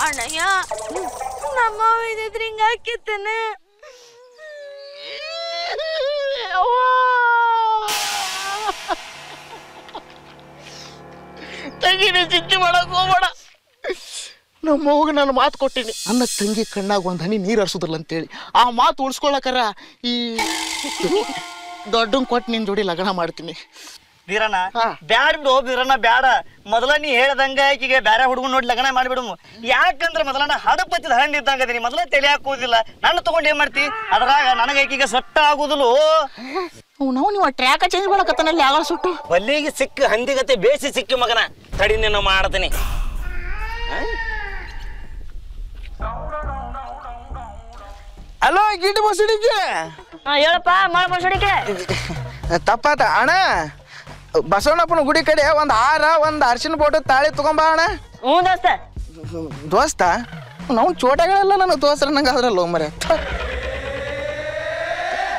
ಅಣ್ಣಯ್ಯ ನಮ್ಮ ಇದ್ರೆ ಹಿಂಗ ಹಾಕಿತ್ತಾನ ತಂಗಿನ ಚಿಂತೆ ಮಾಡಕ್ ಹೋಗ್ಬೇಡ. ನಮ್ಮ ಹೋಗಿ ನಾನು ಮಾತು ಕೊಟ್ಟಿನಿ ನನ್ನ ತಂಗಿ ಕಣ್ಣಾಗ ಒಂದು ಹನಿ ನೀರು ಹರಿಸೋದಿಲ್ಲ ಅಂತೇಳಿ. ಆ ಮಾತು ಉಳಿಸ್ಕೊಳಕರ ಈ ದೊಡ್ಡನ್ ಕೊಟ್ಟು ನಿನ್ ಜೋಡಿ ಲಗ್ನ ಮಾಡ್ತೀನಿ. ಬೀರಣ್ಣ ಬ್ಯಾಡ ಬಿಡು ಬೀರಣ್ಣ ಬ್ಯಾಡ. ಮೊದಲ ನೀ ಹೇಳ್ದಂಗ ಈಗೀಗ ಬ್ಯಾರೆ ಹುಡುಗನ್ ನೋಡಿ ಲಗ್ನ ಮಾಡಿಬಿಡು. ಯಾಕಂದ್ರೆ ಮೊದಲಣ್ಣ ಹಡಪತ್ತಿದ ಹಣ್ಣು ಇದ್ದಂಗ ಅದೀನಿ. ಮೊದಲ ತಲೆ ಹಾಕೋದಿಲ್ಲ. ನನ್ನ ತಗೊಂಡು ಏನ್ ಮಾಡ್ತಿ? ಅದ್ರಾಗ ನನಗ ಈಗೀಗ ಸೊಟ್ಟ ಆಗುದಿಲ್ಲ. ನಾವು ನೀವು ಟ್ರ್ಯಾಕ ಚೇಂಜ್ ಮಾಡಕತ್ತಾನಲ್ಲಿ ಆಗ ಸುಟ್ಟು ಬಲ್ಲಿಗೆ ಸಿಕ್ಕ ಹಂದಿಗತೆ ಬೇಸಿ ಸಿಕ್ಕಿ ಮಗನ ತಡಿ ನೀನು ಮಾಡ್ತೀನಿ. ಅಲೋ ಗಿಡ್ಡ ಬಸಡಿಗೆ ಹೇಳಪ್ಪ ಮಳ ಬಸಡಿಕೆ ತಪ್ಪಾತ ಅಣ್ಣ. ಬಸವಣ್ಣಪ್ಪನ ಗುಡಿ ಕಡೆ ಒಂದು ಹಾರ ಒಂದು ಅರ್ಶಿನ ಬೋಟು ತಾಳಿ ತಗೊಂಬ ಅಣ್ಣ. ಹ್ಞೂ ದೋಸ್ತ. ದೋಸ್ತ ನಾವು ಚೋಟಗಳೆಲ್ಲ ನನ್ನ ದೋಸ್ತರ ನಂಗೆ ಅದ್ರಲ್ಲ ಮರೆ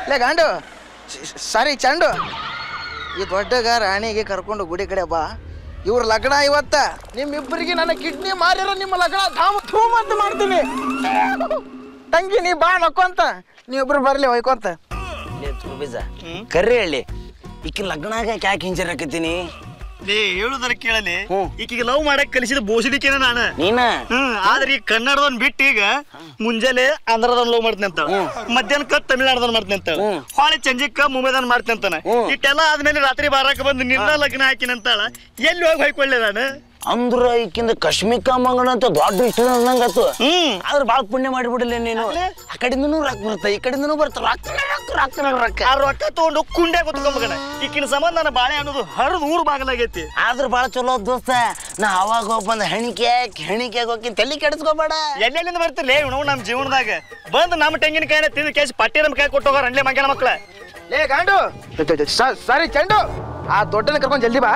ಲೇ ಗಾಂಡು ಸಾರಿ ಚಂಡು. ಈ ದೊಡ್ಡಗ ರಾಣಿಗೆ ಕರ್ಕೊಂಡು ಗುಡಿ ಕಡೆ ಬಾ. ಇವ್ರ ಲಗ್ನ ಇವತ್ತ. ನಿಮ್ಮಿಬ್ಬರಿಗೆ ನನ್ನ ಕಿಡ್ನಿ ಮಾರಿರೋ ನಿಮ್ಮ ಲಗ್ನ ಧಾಮ ಧೂಮ್ ಅಂತ ಮಾಡ್ತೀನಿ. ತಂಗಿ ನೀ ಬಾ ನಕ್ಕೊಂತ, ನೀವಿಬ್ರು ಬರ್ಲಿ ಹೊಯ್ಕೊಂತ. ಬೀಜ ಕರ್ರಿ ಹೇಳಿ ಈಕಿನ ಲಗ್ನಾಗ ಯಾಕೆ ಹಿಂಜರಿಯಾಕತ್ತೀನಿ? ಲೇ ಹೇಳುದರ ಕೇಳಲಿ. ಈಕಿಗೆ ಲವ್ ಮಾಡಕ್ ಕಲಿಸಿದ ಬೋಸಡಿಕೆನ ನಾನು ನೀನ. ಆದ್ರೆ ಈ ಕನ್ನಡದವನ್ ಬಿಟ್ಟು ಈಗ ಮುಂಜಾನೆ ಆಂಧ್ರದವನ್ ಲವ್ ಮಾಡ್ತೀನಿ ಅಂತ, ಮಧ್ಯಾಹ್ನಕ್ಕ ತಮಿಳ್ನಾಡದವನ್ ಮಾಡ್ತೀನಿ ಅಂತ, ಹೊಳೆ ಸಂಜೆಕ್ಕ ಮುಂಬೈದವನ್ ಮಾಡ್ತೀನಿ ಅಂತಾನ. ಇಟ್ಟೆಲ್ಲ ಆದ್ಮೇಲೆ ರಾತ್ರಿ ಬಾರಕ್ಕೆ ಬಂದು ನಿನ್ನ ಲಗ್ನ ಹಾಕಿನ ಅಂತಾಳ. ಎಲ್ಲಿ ಹೋಗಿ ಹೊಯ್ಕೊಳ್ಳೆ ನಾನು? ಅಂದ್ರ ಈಕಿಂದ ಕಶ್ಮಿಕ ಮಂಗನ ಅಂತ ದೊಡ್ಡ ಇಷ್ಟ ನಂಗತ್ತು. ಆದ್ರೆ ಬಾಳ ಪುಣ್ಯ ಮಾಡಿಬಿಡಲಿ ನೀನು. ಆ ಕಡೆಯಿಂದನೂ ರೊಕ್ಕ ಬರ್ತ, ಈ ಕಡೆಯಿಂದನೂ ಬರ್ತ. ರೊಕ್ಕ ಆ ರೊಕ್ಕ ತಗೊಂಡು ಕುಂಡೆ ಗೊತ್ಕೊಂಬಗಣ. ಈಕಿನ ಸಂಬಂಧ ನನ್ನ ಬಾಳೆ ಅನ್ನೋದು ಹರಿದು ಊರು ಬಾಗಲಾಗೈತಿ. ಆದ್ರ ಬಾಳ ಚಲೋ ದೋಸ್ತ. ನಾ ಅವಾಗ ಹೋಗಿ ಬಂದ ಹೆಣಿಕೆ ಹೋಗಿ ತಲೆ ಕೆಡಿಸ್ಕೋಬೇಡ. ಎಲ್ಲೆಲ್ಲಿಂದ ಬರ್ತಿರ್ಲೇ ನಾವು ನಮ್ಮ ಜೀವನದಾಗ ಬಂದು ನಮ್ಮ ತೆಂಗಿನಕಾಯಿನ ತಿಂದು ಕೇಸಿ ಪಟ್ಟಿ ನಮ್ಮ ಕೈ ಕೊಟ್ಟು ಹೋಗೋರು ಅಂಡ್ಲೆ ಮಂಗ್ಯಾನ ಮಕ್ಳ. ಲೇ ಗಾಂಡು ಸಾರಿ ಚಂಡು, ಆ ದೊಡ್ಡನ ಕರ್ಕೊಂಡು ಜಲ್ದಿ ಬಾ.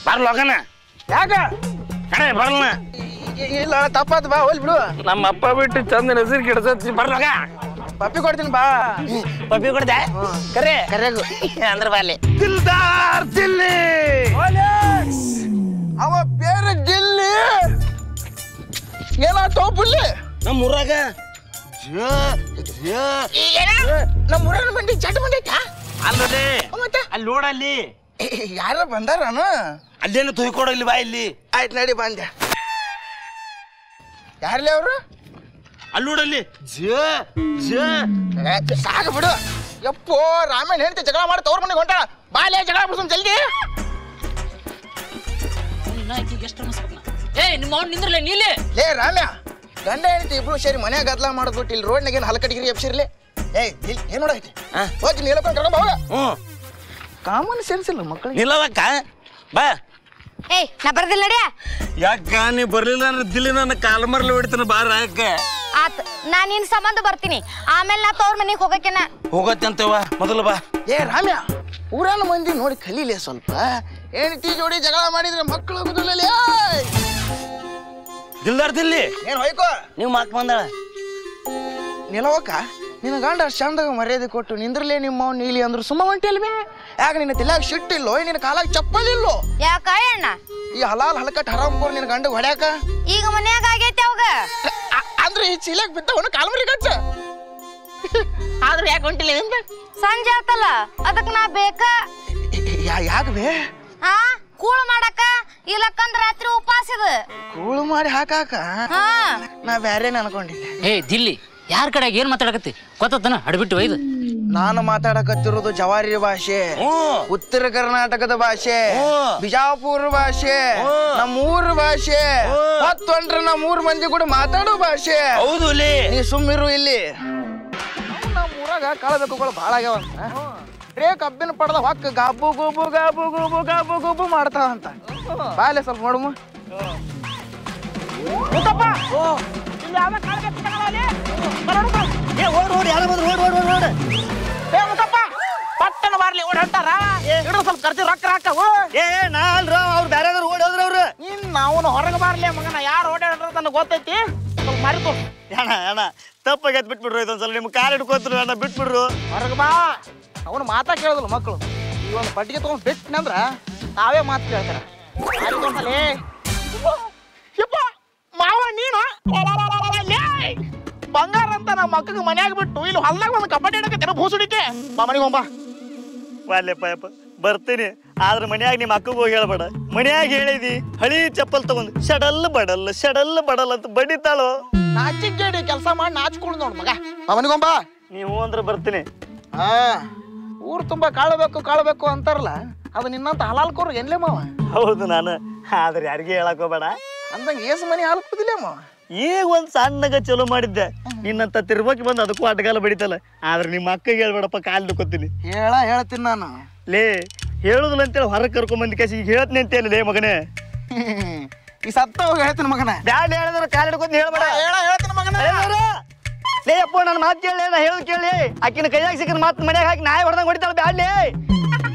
ಬರ್ಲೋಗನ ಯಾಕ ಬರಲ್ಲ. ಇಲ್ಲ ತಪ್ಪಾತ್ ಬಾ ಹೋಲ್ ಬಿಡು. ನಮ್ಮ ಅಪ್ಪ ಬಿಟ್ಟು ಚಂದ ಹೆಸರು ಕೆಡ್ಸತ್ತಿ. ಬರ್ಲೋಗ ಪಪ್ಪಿ ಕೊಡ್ತೀನಿ ಬಾ. ಪಪ್ಪಿ ಕೊಡ್ದೆ ಕರೆ ಕರೆಗು ಅಂದ್ರ ಬಾಲಿ. ದಿಲ್ದಾರ್ ದಿಲ್ಲಿ ಅವ ಬೇರೆ ದಿಲ್ಲಿ ಏನಾಯ್ತು ಬುಲ್ಲಿ? ನಮ್ಮ ಊರಾಗ ನಮ್ಮ ಊರನ್ನ ಬಂದಿ ಚಟ್ ಬಂದೈತ. ಅಲ್ಲೇ ಅಲ್ಲಿ ನೋಡಲ್ಲಿ ಯಾರ ಬಂದಾರನು? ಅಲ್ಲೇನು ತುಯ್ಕೊಡಲ್ಲಿ ಬಾ ಇಲ್ಲಿ. ಆಯ್ತು ನಡಿ ಬಂದೆ. ಯಾರ್ಲಿ ಅವರು? ಅಲ್ಲಿ ನೋಡಲ್ಲಿ ಸಾಕ ಬಿಡು. ಯಪ್ಪೋ ರಾಮೇನ್ ಹೇಳ್ತಿ ಜಗಳ ಮಾಡಿ ತವ್ರ ಮನೆಗೆ ಹೊಂಟಾಳ. ಬಾಲ್ಯ ಜಗಳ ಬಿಡ್ಸೋನ್ ಜಲ್ದಿ. ನಿಮ್ಮ ಅವ್ನು ನಿಂದ್ರಲ್ಲ ನೀಲೆ. ಲೇ ರಾಮ್ಯ, ಗಂಡ ಹೇಳ್ತಿ ಇಬ್ರು ಸೇರಿ ಮನ್ಯಾಗ ಗದ್ಲ ಮಾಡೋದ್ಬಿಟ್ಟು ಇಲ್ಲಿ ರೋಡ್ನಾಗ ಏನು ಹಲಕಟಿಗಿರಿ ಎಬ್ಸಿರ್ಲಿ. ಏನ್ ನೋಡೈತಿ ಹೋಗಿ ನೀ ಹೇಳ್ಕೊಂಡು ಕರ್ಕೊಂಡ್ ಬಾ. ಕಾಮನ್ ಸೆನ್ಸ್ ಇಲ್ಲ ಮಕ್ಕಳಿಗೆ. ನಿಲ್ಲವಕ್ಕ ಬಾ. ನಾ ಬರ್ದಿಲ್ಲ ನಡಿಯ. ಯಾಕ ನೀ ಬರ್ಲಿಲ್ಲ ಅಂದ್ರೆ ದಿಲ್ಲಿ ನನ್ನ ಕಾಲ ಮರ್ಲಿ ಹೊಡಿತಾನ ಬಾರ. ಯಾಕ ಆತ್ ನಾ ನಿನ್ ಸಂಬಂಧ ಬರ್ತೀನಿ. ಆಮೇಲೆ ನಾ ತವ್ರ ಮನೆಗೆ ಹೋಗಕ್ಕೇನ ಹೋಗತ್ತೆ ಅಂತೇವ ಮೊದಲು ಬಾ. ರಾಮ್ಯ, ಊರನ್ನ ಮಂದಿ ನೋಡಿ ಕಲೀಲಿ ಸ್ವಲ್ಪ. ಹೆಂಡತಿ ಜೋಡಿ ಜಗಳ ಮಾಡಿದ್ರೆ ಮಕ್ಕಳು ಹೋಗುದಿಲ್ಲ. ದಿಲ್ದಾರ್ ದಿಲ್ಲಿ ಏನ್ ಹೊಯ್ಕೋ ನೀವು ಮಾಕ್ ಬಂದಾಳ. ನಿಲವಕ್ಕ ನಿನ್ನ ಗಂಡ ಚಂದಾಗ ಮರ್ಯಾದೆ ಕೊಟ್ಟು ನಿಂದ್ರಲೇ ನಿಮ್ಮ ನೀಲಿ ಅಂದ್ರು ಸುಮ್ಮ ಹೊಂಟಿಲ್ವೇ? ಯಾಕ ನಿನ್ನ ತಲೆಯಾಗ ಶಿಟ್ಟಿಲ್ಲೋ, ನಿನ್ನ ಕಾಲಾಗ ಚಪ್ಪಲಿಲ್ಲೋ? ಯಾಕ ಅಣ್ಣ ಈ ಹಲಾಲ್ ಹಲಕಟ್ ಹರಾಮ್ಕೋರ್ ನಿನ್ನ ಗಂಡ ಹೊಡ್ಯಾಕ? ಈಗ ಮನ್ಯಾಗ ಆಗೈತೆ ಅವಾಗ. ಅಂದ್ರೆ ಈ ಚೀಲಕ್ ಬಿದ್ದವನು ಕಾಲ್ಮರಿ ಗಚ್ಚ. ಆದ್ರೆ ಯಾಕೆ ಹೊಂಟಿಲ್ಲ ನಿಂದ? ಸಂಜೆ ಆತಲ್ಲ ಅದಕ್ ನಾ ಬೇಕ. ಯಾಕವೇ? ಕೂಳು ಮಾಡಕ, ಇಲ್ಲಕ್ಕಂದ್ರ ರಾತ್ರಿ ಉಪವಾಸ ಇದು. ಕೂಳು ಮಾಡಿ ಹಾಕಾಕ ನಾ ಬ್ಯಾರೇನ ಅನ್ಕೊಂಡಿದ್ದೆ. ದಿಲ್ಲಿ ಯಾರ ಕಡೆ ಏನ್ ಮಾತಾಡಕತ್ತಿ ಗೊತ್ತನ? ಅಡ್ಬಿಟ್ಟು ಒಯ್ದು ನಾನು ಮಾತಾಡಕತ್ತಿರೋದು ಜವಾರಿ ಭಾಷೆ, ಉತ್ತರ ಕರ್ನಾಟಕದ ಭಾಷೆ, ಬಿಜಾಪುರ ಭಾಷೆ, ನಮ್ಮೂರ ಭಾಷೆ, ಮತ್ತೊಂಡ್ರ ನಮ್ಮೂರ್ ಮಂದಿ ಕೂಡ ಮಾತಾಡೋ ಭಾಷೆ. ಹೌದು ನೀ ಸುಮ್ಮಿರು ಇಲ್ಲಿ. ನಮ್ಮೂರಾಗ ಕಳಬೇಕುಗಳು ಭಾಳ ಆಗ್ಯಾವ. ರೇ ಕಬ್ಬಿನ ಪಡೆದ ಹೊಕ್ಕ ಗಾಬು ಗುಬು ಗಾಬು ಗುಬು ಗಾಬು ಗುಬು ಮಾಡ್ತಾವಂತ. ಬಾಲೆ ಸ್ವಲ್ಪ ನೋಡಮ್ಮ. ಪಟ್ಟಣ ಬಾರ್ಲಿ ಓಡ್ ಹೊಂಟಾರ. ಸ್ವಲ್ಪ ಖರ್ಚು ರೊಕ್ಕ ಹಾಕವು. ನಾ ಅಲ್ರ ಅವ್ರು ಬೇರೆ ಓಡಿ ಹೋದ್ರ ಅವ್ರು. ನಾವು ಹೊರಗೆ ಬಾರ್ಲಿ ಮಗನ. ಯಾರು ಓಡಾಡ್ರ ನನಗೆ ಗೊತ್ತೈತಿ. ಸ್ವಲ್ಪ ಮರಿತು ಅಣ್ಣ ತಪ್ಪಾಗೈತ್ ಬಿಟ್ಬಿಡ್ರು. ಇದೊಂದ್ಸಲ ನಿಮ್ ಕಾಲ್ ಹಿಡ್ಕೋತ್ರು ಅಣ್ಣ ಬಿಟ್ಬಿಡ್ರು. ಹೊರಗೆ ಬಾ. ಅವನು ಮಾತಾ ಕೇಳೋದಿಲ್ಲ ಮಕ್ಕಳು. ಈ ಒಂದು ಪಟ್ಟಿಗೆ ತಗೊಂಡ್ ಬಿಟ್ಟನಂದ್ರ ನಾವೇ ಮಾತು ಕೇಳ್ತಾರ. ಮಾವ ನೀನು ಬಂಗಾರ ಅಂತ ನಮ್ಮ ಮಕ್ಕಳಿಗೆ ಮನ್ಯಾಗ ಬಿಟ್ಟು ಇಲ್ಲಿ ಹೊಲ್ದಾಗ ಒಂದು ಕಬಡ್ಡಿ ಆಡಕತ್ತೇನ ಭೂಸುಡಿಕೆ ಬಾ ಮನೆಗೆ ಹೋಗ್ಬಾ. ವಾಲ್ಯಪ್ಪ ಬರ್ತೀನಿ, ಆದ್ರೆ ಮನ್ಯಾಗ ನಿಮ್ಮ ಅಕ್ಕಗೆ ಹೋಗಿ ಹೇಳ್ಬೇಡ. ಮನ್ಯಾಗ ಹೇಳಿದಿ ಹಳಿ ಚಪ್ಪಲ್ ತಗೊಂಡು ಶಡಲ್ ಬಡಲ್ ಅಂತ ಬಡಿತಾಳು. ನಾಚಿಗೇಡಿ ಕೆಲಸ ಮಾಡಿ ನಾಚ್ಕೊಂಡು ನೋಡ್ ಮಗ. ಬಾ ಮನೆಗೆ ಹೋಗ್ಬಾ. ನೀವು ಅಂದ್ರೆ ಬರ್ತೀನಿ. ಊರು ತುಂಬಾ ಕಾಳಬೇಕು ಅಂತಾರಲ್ಲ, ಅದು ನಿನ್ನಂತ ಹಲಾಲ್ಕೋರ್ ಏನ್ಲೇ ಮಾವ? ಹೌದು ನಾನು, ಆದ್ರೆ ಯಾರಿಗೆ ಹೇಳಕ್ ಹೋಗ್ಬೇಡ. ಅಂದಂಗ ಏಸು ಮನೆ ಹಾಲು ಕುದಿಲ್ಲ ಮಾವ. ಈಗ ಒಂದ್ ಸಣ್ಣಗ ಚಲೋ ಮಾಡಿದ್ದೆ, ನಿನ್ನಂತ ತಿರ್ಬಕ್ಕೆ ಬಂದು ಅದಕ್ಕೂ ಅಡ್ಗಾಲ ಬಡಿತಲ್ಲ. ಆದ್ರೆ ನಿಮ್ಮ ಅಕ್ಕಗೆ ಹೇಳ್ಬೇಡಪ್ಪ, ಕಾಲ್ ದುಕ್ಕೋತೀನಿ. ಹೇಳ್ತೀನಿ ನಾನು. ಲೇ ಹೇಳುದಿಲ್ಲ ಅಂತೇಳಿ ಹೊರಗೆ ಕರ್ಕೊಂಡ್ ಕೇಸಿ ಈಗ ಹೇಳ್ತೀನಿ ಅಂತೇಳಿ ಲೇ ಮಗನೇ. ಈ ಸತ್ತ ಹೋಗಿ ಹೇಳ್ತೀನಿ ಮಗನ. ಬ್ಯಾಡ ಹೇಳಿದ್ರೆ ಕಾಲ್ ಹಿಡ್ಕೊಂಡು ಹೇಳ್ಬೇಡ. ಹೇಳ್ತೀನಿ ಮಗನ. ಲೇ ಅಪ್ಪ ನನ್ನ ಮಾತು ಕೇಳಿ, ನಾ ಹೇಳುದು ಕೇಳಿ. ಆಕಿನ ಕೈಯಾಗ ಸಿಕ್ಕಿದ ಮಾತು ಮನ್ಯಾಗ ಹಾಕಿ ನಾಯಿ ಹೊಡೆದಂಗೆ ಹೊಡಿತಾಳೆ. ಬ್ಯಾಡ್ಲೇ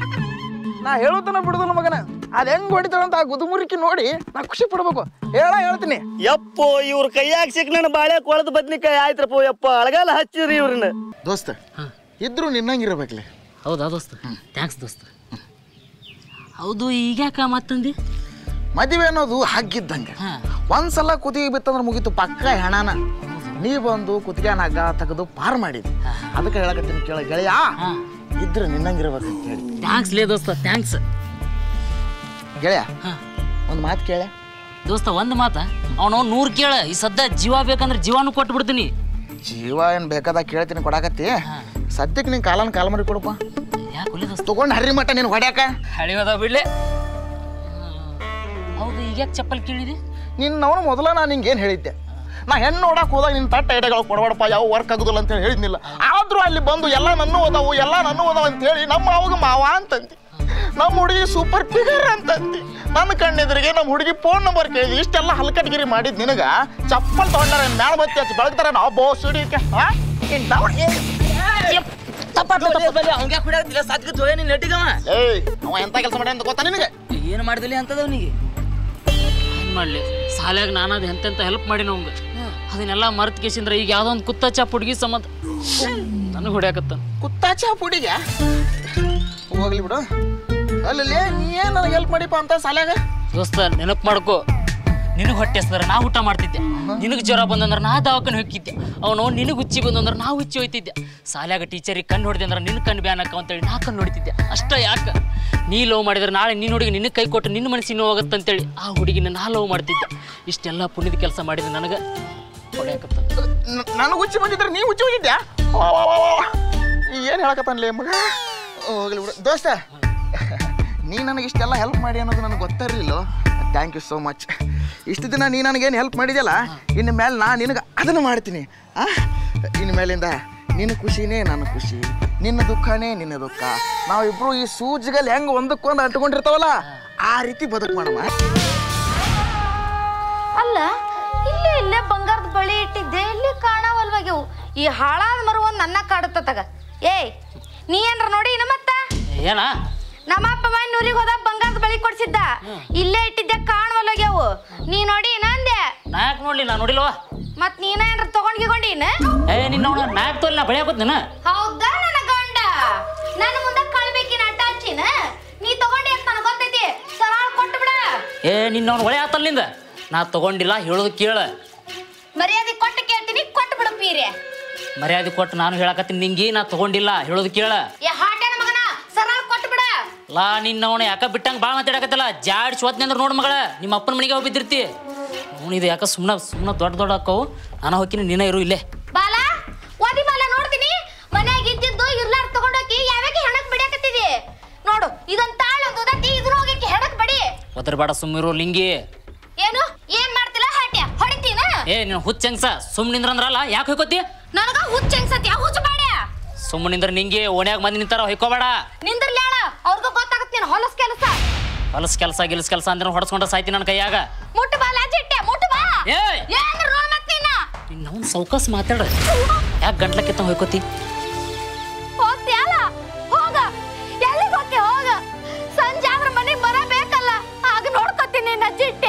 ನಾ ಹೇಳುತ್ತಾನ ಬಿಡುದಿಲ್ಲ ಮಗನ. ಅದ್ ಹೆಂಗ್ ಹೊಡಿತಾಳಂತ ಆ ಗುದುಮುರಿಕಿ ನೋಡಿ ನಾ ಖುಷಿ ಪಡ್ಬೇಕು. ಹೇಳ್ತೀನಿ. ಯಪ್ಪೋ ಇವ್ರ ಕೈಯಾಗ ಸಿಕ್ಕ ನನ್ನ ಬಾಳೆ ಕೊಳದ ಬದ್ನಿಕಾಯಿ ಆಯ್ತ್ರಪ್ಪ. ಯಪ್ಪ ಅಳಗಾಲ ಹಚ್ಚಿದ್ರಿ ಇವ್ರನ್ನ. ದೋಸ್ತ ಇದ್ರು ನಿನ್ನಂಗಿರ್ಬೇಕ್ಲಿ. ಹೌದಾ ದೋಸ್ತ? ಥ್ಯಾಂಕ್ಸ್ ದೋಸ್ತ. ಹೌದು, ಈಗ್ಯಾಕ ಮತ್ತಂದಿ? ಮದುವೆ ಅನ್ನೋದು ಹಾಗಿದ್ದಂಗೆ, ಒಂದ್ಸಲ ಕುದಿಗೆ ಬಿತ್ತಂದ್ರೆ ಮುಗೀತು ಪಕ್ಕ ಹೆಣಾನ. ನೀ ಬಂದು ಕುತ್ತಿಗೆನ ಹಗ್ಗ ತೆಗೆದು ಪಾರ್ ಮಾಡಿದ್ವಿ. ಅದಕ್ಕೆ ಹೇಳಕತ್ತೀನಿ ಕೇಳ ಗೆಳೆಯ, ಇದ್ರೆ ನಿನ್ನಂಗಿರ್ಬೇಕಂತ ಹೇಳಿ. ಥ್ಯಾಂಕ್ಸ್ ಲೇ ದೋಸ್ತ, ಥ್ಯಾಂಕ್ಸ್ ಗೆಳೆಯ. ಒಂದು ಮಾತು ಕೇಳ ದೋಸ್ತ. ಒಂದು ಮಾತ ಅವನು 100 ಕೇಳ. ಈ ಸದ್ದ ಜೀವ ಬೇಕಂದ್ರೆ ಜೀವಾನು ಕೊಟ್ಟು ಬಿಡ್ತೀನಿ. ಜೀವ ಏನು ಬೇಕಾದಾಗ ಕೇಳ್ತೀನಿ, ಕೊಡಾಕತ್ತಿ. ಸದ್ಯಕ್ಕೆ ನೀನು ಕಾಲ ಮರಿ ಕೊಡಪ್ಪ. ಯಾಕೆ ದೋಸ್ತ? ತಗೊಂಡು ಹರ್ರಿ ಮಟ್ಟ ನೀನು ಹೊಡ್ಯಾಕ ಹಳಿವದ ಬಿಡ್ಲೆ. ಹೌದು, ಈಗ್ಯಾಕೆ ಚಪ್ಪಲ್ ಕೇಳಿದೆ? ನಿನ್ನವನು ಮೊದಲ ನಾನು ನಿಂಗೇನು ಹೇಳಿದ್ದೆ, ನಾ ಹೆಣ್ಣು ನೋಡಕ್ಕೆ ಹೋದಾಗ ನಿನ್ನ ತಟ್ಟ ಐಟಗಳು ಕೊಡಬೇಡಪ್ಪ, ಯಾವ ವರ್ಕ್ ಆಗುದಿಲ್ಲ ಅಂತ ಹೇಳಿ ಹೇಳಿದ್ನಿಲ್ಲ. ಆದ್ರೂ ಅಲ್ಲಿ ಬಂದು ಎಲ್ಲ ನನ್ನ ಓದಾವು ಅಂತ ಹೇಳಿ ನಮ್ಮ ಅವಾಗ ಮಾವ ಅಂತಂದಿ. ನಮ್ಮ ಹುಡುಗಿ ಸೂಪರ್ ಫಿಗರ್ ಅಂತಂದಿ. ನನ್ನ ಕಣ್ಣೆದುರಿಗೆ ನಮ್ಮ ಹುಡುಗಿ ಫೋನ್ ನಂಬರ್ ಕೇಳಿದ್ವಿ. ಇಷ್ಟೆಲ್ಲ ಹಲ್ಕಟ್ಗಿರಿ ಮಾಡಿದ್ ನಿನಗ ಚಪ್ಪಲ್ ತಗೊಂಡಾರ ಮ್ಯಾಳ ಬತ್ತಿ ಹಚ್ಚಿ ಬೆಳಗ್ತಾರ ನಾವು ಬೋ ಸಿಡಿಕೆ. ಅವ ಎಂತ ಕೆಲಸ ಮಾಡಿ ಅಂತ ಗೊತ್ತಾ ನಿನಗೆ? ಏನು ಮಾಡಿದಿಲ್ಲ ಅಂತದವನಿಗೆ ಮಾಡ್ಲಿ. ಸಾಲ್ಯಾಗ ನಾನದು ಎಂತೆಂತ ಹೆಲ್ಪ್ ಮಾಡಿನ ಅವಂಗ. ಅದನ್ನೆಲ್ಲ ಮರ್ತ್ ಕೇಸಿಂದ್ರೆ ಈಗ ಯಾವ್ದೋ ಒಂದು ಕುತ್ತ ಚಾಪ್ ಹುಡುಗಿ ಸಂಬಂಧ ನನಗೆ ಹೊಡ್ಯಾಕತ್ತ. ಕುತ್ತಾ ಚಾಪ್ ಹುಡುಗ ಹೋಗ್ಲಿ ಬಿಡು. ಅಲ್ಲಿ ನೀ ಏನು ನನಗೆ ಹೆಲ್ಪ್ ಮಾಡಿಪ್ಪ ಅಂತ ಸಾಲ್ಯಾಗ? ದೋಸ್ತ ನೆನಪು ಮಾಡ್ಕೋ, ನಿನಗೆ ಹೊಟ್ಟೆ ಹಸ್ದ್ರೆ ನಾ ಊಟ ಮಾಡ್ತಿದ್ದೆ, ನಿನಗೆ ಜ್ವರ ಬಂದಂದ್ರೆ ನಾ ದವಾಖಾನೆ ಹೋಗಿದ್ದೆ, ಅವನು ನಿನಗೆ ಹುಚ್ಚಿ ಬಂದಂದ್ರೆ ನಾ ಹುಚ್ಚಿ ಹೋಯ್ತಿದ್ದೆ. ಸಾಲ್ಯಾಗ ಟೀಚರಿಗೆ ಕಣ್ಣು ಹೊಡೆದೆ ಅಂದ್ರೆ ನಿನ್ನ ಕಣ್ಣು ಬ್ಯಾನ್ ಹಾಕ ಅಂತೇಳಿ ನಾ ಕಣ್ಣು ಹೊಡಿತಿದ್ದೆ. ಅಷ್ಟ ಯಾಕೆ ನೀ ಲವ್ ಮಾಡಿದ್ರೆ ನಾಳೆ ನಿನ್ನ ಹುಡುಗಿ ನಿನಗೆ ಕೈ ಕೊಟ್ಟು ನಿನ್ನ ಮನಸ್ಸಿನ ಹೋಗುತ್ತಂತೇಳಿ ಆ ಹುಡುಗಿನ ನಾ ಲವ್ ಮಾಡ್ತಿದ್ದೆ. ಇಷ್ಟೆಲ್ಲ ಪುಣ್ಯದ ಕೆಲಸ ಮಾಡಿದ್ರೆ ನನಗೆ ಹೊಡ್ಯಾಕತ್ತ. ನನಗೆ ಹುಚ್ಚಿ ಬಂದಿದ್ರೆ ನೀ ಹುಚ್ಚಿ ಹೋಗಿದ್ಯಾ? ಏನು ಹೇಳಕತ್ತಾನಲೇ ಮಗ? ಹೋಗ್ಲಿ ಬಿಡು ದೋಸ್ತ. ನೀ ನನಗೆ ಇಷ್ಟೆಲ್ಲ ಹೆಲ್ಪ್ ಮಾಡಿ ಅನ್ನೋದು ನನಗೆ ಗೊತ್ತಿರಲಿಲ್ಲ. Thank you so much. ಇಷ್ಟು ದಿನ ನೀ ನನಗೇನು ಹೆಲ್ಪ್ ಮಾಡಿದ್ಯಲ್ಲ, ಇನ್ನು ಮೇಲೆ ನಾನು ನಿನಗೆ ಅದನ್ನು ಮಾಡ್ತೀನಿ. ಇನ್ನು ಮೇಲಿಂದ ನಿನ್ನ ಖುಷಿನೇ ನನ್ನ ಖುಷಿ, ನಿನ್ನ ದುಃಖನೇ ನಿನ್ನ ದುಃಖ. ನಾವಿಬ್ರು ಈ ಸೂಜಿಗಲ್ಲಿ ಹೆಂಗೆ ಒಂದಕ್ಕೊಂದು ಅಂಟ್ಕೊಂಡಿರ್ತಾವಲ್ಲ ಆ ರೀತಿ ಬದುಕು ಮಾಡಮ್ಮ. ಅಲ್ಲ, ಇಲ್ಲೇ ಬಂಗಾರದ ಬಳಿ ಇಟ್ಟಿದ್ದೆ, ಇಲ್ಲಿ ಕಾಣವಲ್ವಾಗ್ಯವು. ಈ ಹಾಳಾದ ಮರು ಒಂದು ನನ್ನ ಕಾಡುತ್ತಗ. ಏಯ್ ನೀ ಏನ್ರ ನೋಡಿ ಇನ್ನು ಮತ್ತ ಏನ? ನಮ್ಮ ಅಪ್ಪ ನೂರಿಗೆ ಹೋದ ಬಂಗಾರದ ಬಳಿ ಕೊಡ್ಸಿದ್ದ, ಇಲ್ಲೇ ಇಟ್ಟಿದ್ದೆ ಕಾಣವಲ್ವಾಗ್ಯವು. ನೀ ನೋಡಿ ನಂದೆ. ನಾ ಯಾಕೆ ನೋಡ್ಲಿ? ನಾ ನೋಡಿಲ್ವಾ? ಮತ್ ನೀನ ಏನ್ರ ತಗೊಂಡಿನ? ನಿನ್ನ ನಾ ಯಾಕೆ ತೋಲಿ? ನಾ ಬಳಿ ಹಾಕೋದ್ನ. ಹೌದಾ ನನ್ನ ಗಂಡ? ನನ್ನ ಮುಂದೆ ಕಳ್ಬೇಕಿನ ಅಟ್ಟಾಚಿನ ನೀ ತಗೊಂಡಿ ಅಂತ ನನಗೆ ಗೊತ್ತೈತಿ. ಸರಳ ಕೊಟ್ಟು ಬಿಡ. ನಿನ್ನ ಒಳೆ ಆತಲ್ಲಿಂದ ನಾ ತಗೊಂಡಿಲ್ಲ, ಹೇಳೋದು ಕೇಳ. ಮರ್ಯಾದೆ ಕೊಟ್ಟು ಕೇಳ್ತೀನಿ, ಕೊಟ್ಟು ಬಿಡು ಪೀರೆ. ಮರ್ಯಾದೆ ಕೊಟ್ಟು ನಾನು ಹೇಳಕತ್ತೀನಿ ನಿಂಗೆ, ನಾ ತಗೊಂಡಿಲ್ಲ, ಹೇಳೋದು ಕೇಳ. ಹಾಟೇನ ಮಗನ, ಸರಳ ಕೊಟ್ಟು ಬಿಡ. ಲಾ ನಿನ್ನವನ ಯಾಕ ಬಿಟ್ಟಂಗೆ ಭಾಳ ಮಾತಾಡಕತ್ತಲ್ಲ. ಜಾಡಿ ಶೋತ್ನೆ ಅಂದ್ರೆ ನೋಡು ಮಗಳ, ನಿಮ್ಮ ಅಪ್ಪನ ಮನೆಗೆ ಹೋಗಿ ಬಿದ್ದಿರ್ತಿ. ಅವನಿದು ಯಾಕೆ ಸುಮ್ಮನೆ ದೊಡ್ಡ ಅಕ್ಕವು. ನಾನು ಹೋಗ್ತೀನಿ, ನೀನ ಇರು ಇಲ್ಲೇ. ಬಾಲ ಓದಿ ಬಾಲ, ನೋಡ್ತೀನಿ ಮನ್ಯಾಗ ಇದ್ದಿದ್ದು ಇರ್ಲಾರ ತಗೊಂಡೋಗಿ ಯಾವಾಗ ಹೆಣಕ್ ಬಿಡಕತ್ತಿದಿ ನೋಡು. ಇದೊಂದು ತಾಳೊಂದು ಉದತಿ, ಇದ್ರ ಹೋಗಕ್ಕೆ ಹೆಣಕ್ ಬಡಿ. ಒದರ್ಬೇಡ, ಸುಮ್ಮಿರು ಲಿಂಗಿ. ಏನು ಏನ್ ಮಾಡ್ತಿಲ್ಲ? ಹಾಟ್ಯ ಹೊಡಿತೀನ? ನೀನು ಹುಚ್ಚಂಗ್ಸ ಸುಮ್ಮನಿಂದ್ರಂದ್ರಲ್ಲ, ಯಾಕೆ ಹೊಯ್ಕೋತಿ? ನನಗ ಹುಚ್ಚಂಗ್ಸತಿ, ಹುಚ್ಚ ಬಾಡ್ಯ. ಸುಮ್ಮನಿಂದ್ರ ನಿಂಗೆ ಓಣ್ಯಾಗ ಮಂದಿ ನಿಂತಾರ, ಹೊಯ್ಕೋಬೇಡ. ನಿಂದ್ರಲ್ಲ, ಅವ್ರಿಗೂ ಗೊತ್ತಾಗತ್ತೆ ನೀನು ಹೊಲಸ್ ಕೆಲಸ. ಹೊಲಸ್ ಕೆಲಸ ಗಿಲ್ಸ್ ಕೆಲಸ ಅಂದ್ರೆ ಹೊಡ್ಸ್ಕೊಂಡ ಸಾಯ್ತಿ ನನ್ನ ಕೈಯಾಗ. ಮುಟ್ಟು ಬಾಲ ಜಿಟ್ಟೆ, ಮುಟ್ಟು ಬಾ. ಏನ್ರ ನೋಡ್ ಮತ್ ನಿನ್ನ ಸೌಕಾಸ್ ಮಾತಾಡ. ಯಾಕೆ ಗಂಟ್ಲಕ್ಕಿತ್ತ ಹೊಯ್ಕೋತಿ? ಹೋಗ್ತಿಯಲ್ಲ, ಹೋಗ. ಎಲ್ಲಿಗೆ ಹೋಗ್ತಿ? ಹೋಗ. ಸಂಜೆ ಆದ್ರ ಮನೆಗೆ ಬರಬೇಕಲ್ಲ, ಆಗ ನೋಡ್ಕೊತೀನಿ ನಿನ್ನ ಜಿಟ್ಟಿ.